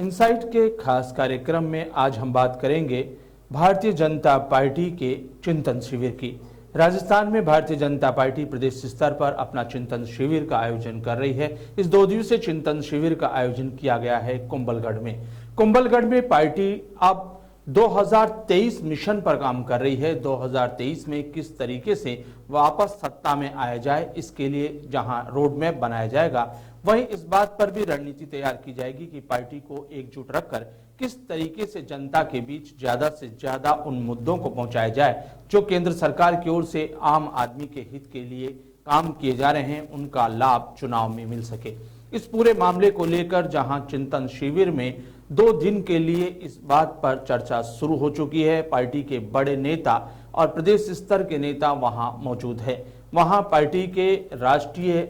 Insight के खास कार्यक्रम में आज हम बात करेंगे भारतीय जनता पार्टी के चिंतन शिविर की। राजस्थान में भारतीय जनता पार्टी प्रदेश स्तर पर अपना चिंतन शिविर का आयोजन कर रही है। इस 2 दिवसीय चिंतन शिविर का आयोजन किया गया है कुंभलगढ़ में। कुंभलगढ़ में पार्टी अब 2023 मिशन पर काम कर रही है। 2023 में किस तरीके से वापस सत्ता में आया जाए, इसके लिए जहां रोड मैप बनाया जाएगा, वहीं इस बात पर भी रणनीति तैयार की जाएगी कि पार्टी को एकजुट रखकर किस तरीके से जनता के बीच ज्यादा से ज्यादा उन मुद्दों को पहुंचाया जाए जो केंद्र सरकार की ओर से आम आदमी के हित के लिए काम किए जा रहे हैं, उनका लाभ चुनाव में मिल सके। इस पूरे मामले को लेकर जहां चिंतन शिविर में 2 दिन के लिए इस बात पर चर्चा शुरू हो चुकी है। पार्टी के बड़े नेता और प्रदेश स्तर के नेता वहां मौजूद है। वहां पार्टी के राष्ट्रीय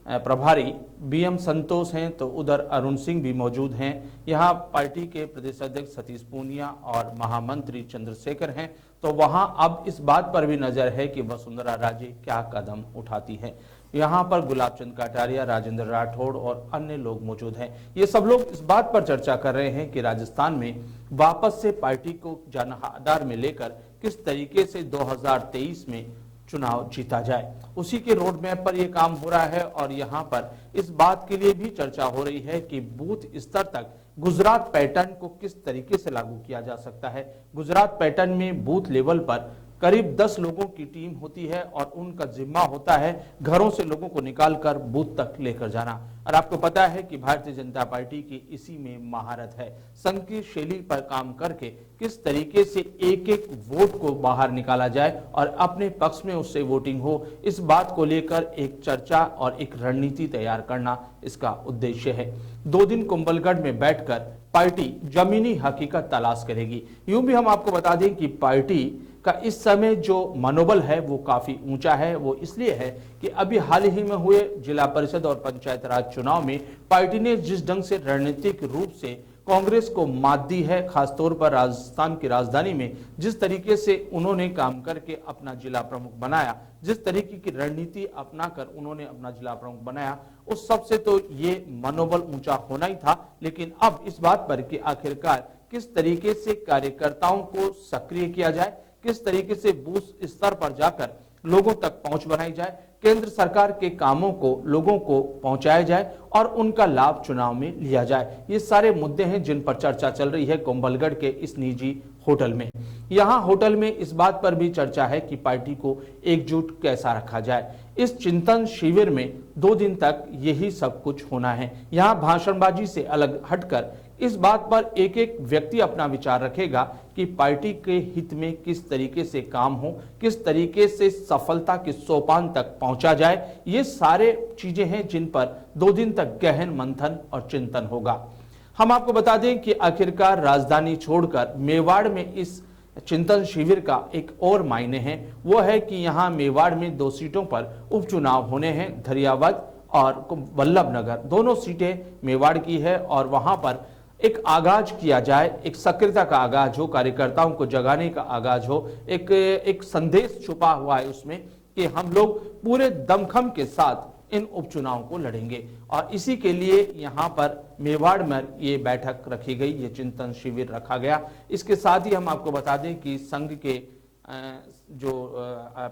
प्रभारी बीएम संतोष हैं, तो उधर अरुण सिंह भी मौजूद हैं। यहां पार्टी के प्रदेश अध्यक्ष सतीश पूनिया और महामंत्री चंद्रशेखर हैं। तो वहां अब इस बात पर भी नजर है कि वसुंधरा राजे क्या कदम उठाती है। यहां पर गुलाब चंद कटारिया, राजेंद्र राठौड़ और अन्य लोग मौजूद हैं। ये सब लोग इस बात पर चर्चा कर रहे हैं कि राजस्थान में वापस से पार्टी को जनआधार में लेकर किस तरीके से 2023 में चुनाव जीता जाए। उसी के रोड मैप पर यह काम हो रहा है और यहां पर इस बात के लिए भी चर्चा हो रही है कि बूथ स्तर तक गुजरात पैटर्न को किस तरीके से लागू किया जा सकता है। गुजरात पैटर्न में बूथ लेवल पर करीब 10 लोगों की टीम होती है और उनका जिम्मा होता है घरों से लोगों को निकालकर बूथ तक लेकर जाना। और आपको पता है कि भारतीय जनता पार्टी की इसी में महारत है। संघ की शैली पर काम करके किस तरीके से एक एक वोट को बाहर निकाला जाए और अपने पक्ष में उससे वोटिंग हो, इस बात को लेकर एक चर्चा और एक रणनीति तैयार करना इसका उद्देश्य है। 2 दिन कुंभलगढ़ में बैठकर पार्टी जमीनी हकीकत तलाश करेगी। यूं भी हम आपको बता दें कि पार्टी का इस समय जो मनोबल है वो काफी ऊंचा है। वो इसलिए है कि अभी हाल ही में हुए जिला परिषद और पंचायत राज चुनाव में पार्टी ने जिस ढंग से रणनीतिक रूप से कांग्रेस को मात दी है, खासतौर पर राजस्थान की राजधानी में जिस तरीके से उन्होंने काम करके अपना जिला प्रमुख बनाया, जिस तरीके की रणनीति अपनाकर उन्होंने अपना जिला प्रमुख बनाया, उस सबसे तो ये मनोबल ऊंचा होना ही था। लेकिन अब इस बात पर कि आखिरकार किस तरीके से कार्यकर्ताओं को सक्रिय किया जाए, किस तरीके से बूथ स्तर पर जाकर लोगों तक पहुंच बनाई जाए, केंद्र सरकार के कामों को लोगों को पहुंचाया जाए और उनका लाभ चुनाव में लिया जाए, ये सारे मुद्दे हैं जिन पर चर्चा चल रही है कुंभलगढ़ के इस निजी होटल में। यहां होटल में इस बात पर भी चर्चा है कि पार्टी को एकजुट कैसा रखा जाए। इस चिंतन शिविर में 2 दिन तक यही सब कुछ होना है। यहां भाषणबाजी से अलग हटकर इस बात पर एक एक व्यक्ति अपना विचार रखेगा कि पार्टी के हित में किस तरीके से काम हो, किस तरीके से सफलता के सोपान तक पहुंचा जाए। ये सारे चीजें हैं जिन पर 2 दिन तक गहन मंथन और चिंतन होगा। हम आपको बता दें कि आखिरकार राजधानी छोड़कर मेवाड़ में इस चिंतन शिविर का एक और मायने है। वो है कि यहाँ मेवाड़ में 2 सीटों पर उपचुनाव होने हैं। धरियावद और वल्लभनगर दोनों सीटें मेवाड़ की है और वहां पर एक आगाज किया जाए, एक सक्रियता का आगाज हो, कार्यकर्ताओं को जगाने का आगाज हो। एक संदेश छुपा हुआ है उसमें कि हम लोग पूरे दमखम के साथ इन उपचुनाव को लड़ेंगे और इसी के लिए यहाँ पर मेवाड़ में ये बैठक रखी गई, ये चिंतन शिविर रखा गया। इसके साथ ही हम आपको बता दें कि संघ के जो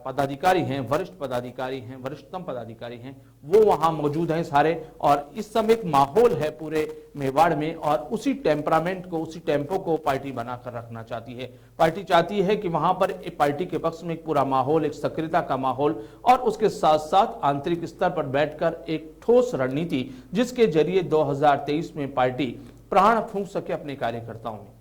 पदाधिकारी हैं, वरिष्ठ पदाधिकारी हैं, वरिष्ठतम पदाधिकारी हैं, वो वहां मौजूद हैं सारे। और इस समय एक माहौल है पूरे मेवाड़ में और उसी टेम्परामेंट को, उसी टेम्पो को पार्टी बनाकर रखना चाहती है। पार्टी चाहती है कि वहां पर एक पार्टी के पक्ष में एक पूरा माहौल, एक सक्रियता का माहौल और उसके साथ साथ आंतरिक स्तर पर बैठकर एक ठोस रणनीति जिसके जरिए 2023 में पार्टी प्राण फूंक सके अपने कार्यकर्ताओं में,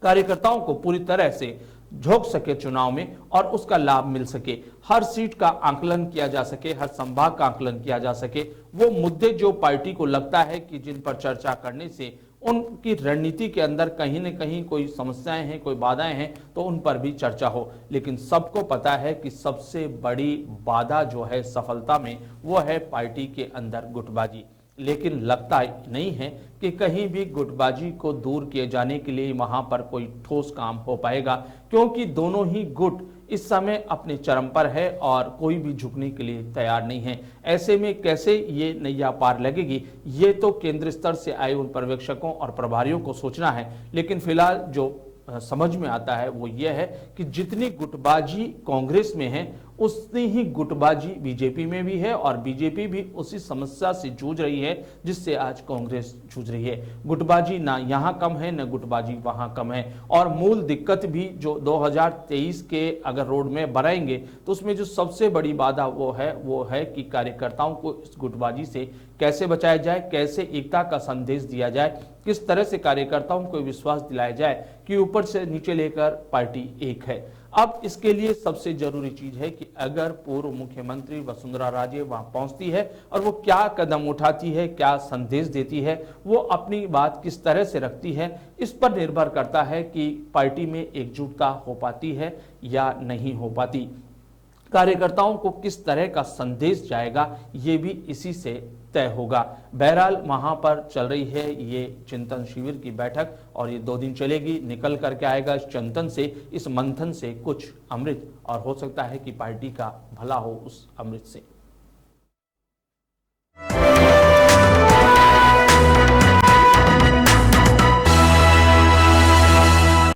कार्यकर्ताओं को पूरी तरह से झोंक सके चुनाव में और उसका लाभ मिल सके। हर सीट का आंकलन किया जा सके, हर संभाग का आंकलन किया जा सके। वो मुद्दे जो पार्टी को लगता है कि जिन पर चर्चा करने से उनकी रणनीति के अंदर कहीं न कहीं कोई समस्याएं हैं, कोई बाधाएं हैं, तो उन पर भी चर्चा हो। लेकिन सबको पता है कि सबसे बड़ी बाधा जो है सफलता में, वो है पार्टी के अंदर गुटबाजी। लेकिन लगता नहीं है कि कहीं भी गुटबाजी को दूर किए जाने के लिए वहां पर कोई ठोस काम हो पाएगा, क्योंकि दोनों ही गुट इस समय अपने चरम पर है और कोई भी झुकने के लिए तैयार नहीं है। ऐसे में कैसे ये नैया पार लगेगी, ये तो केंद्र स्तर से आए उन पर्यवेक्षकों और प्रभारियों को सोचना है। लेकिन फिलहाल जो समझ में आता है वो ये है कि जितनी गुटबाजी कांग्रेस में है उतनी ही गुटबाजी बीजेपी में भी है, और बीजेपी भी उसी समस्या से जूझ रही है जिससे आज कांग्रेस जूझ रही है। गुटबाजी ना यहाँ कम है, न गुटबाजी वहाँ कम है। और मूल दिक्कत भी जो 2023 के अगर रोड में बनाएंगे तो उसमें जो सबसे बड़ी बाधा वो है कि कार्यकर्ताओं को इस गुटबाजी से कैसे बचाया जाए, कैसे एकता का संदेश दिया जाए, किस तरह से कार्यकर्ताओं को विश्वास दिलाया जाए कि ऊपर से नीचे लेकर पार्टी एक है। अब इसके लिए सबसे जरूरी चीज है कि अगर पूर्व मुख्यमंत्री वसुंधरा राजे वहां पहुंचती है और वो क्या कदम उठाती है, क्या संदेश देती है, वो अपनी बात किस तरह से रखती है, इस पर निर्भर करता है कि पार्टी में एकजुटता हो पाती है या नहीं हो पाती। कार्यकर्ताओं को किस तरह का संदेश जाएगा ये भी इसी से तय होगा। बहरहाल वहां पर चल रही है ये चिंतन शिविर की बैठक और ये 2 दिन चलेगी। निकल करके आएगा इस चिंतन से, इस मंथन से कुछ अमृत, और हो सकता है कि पार्टी का भला हो उस अमृत से।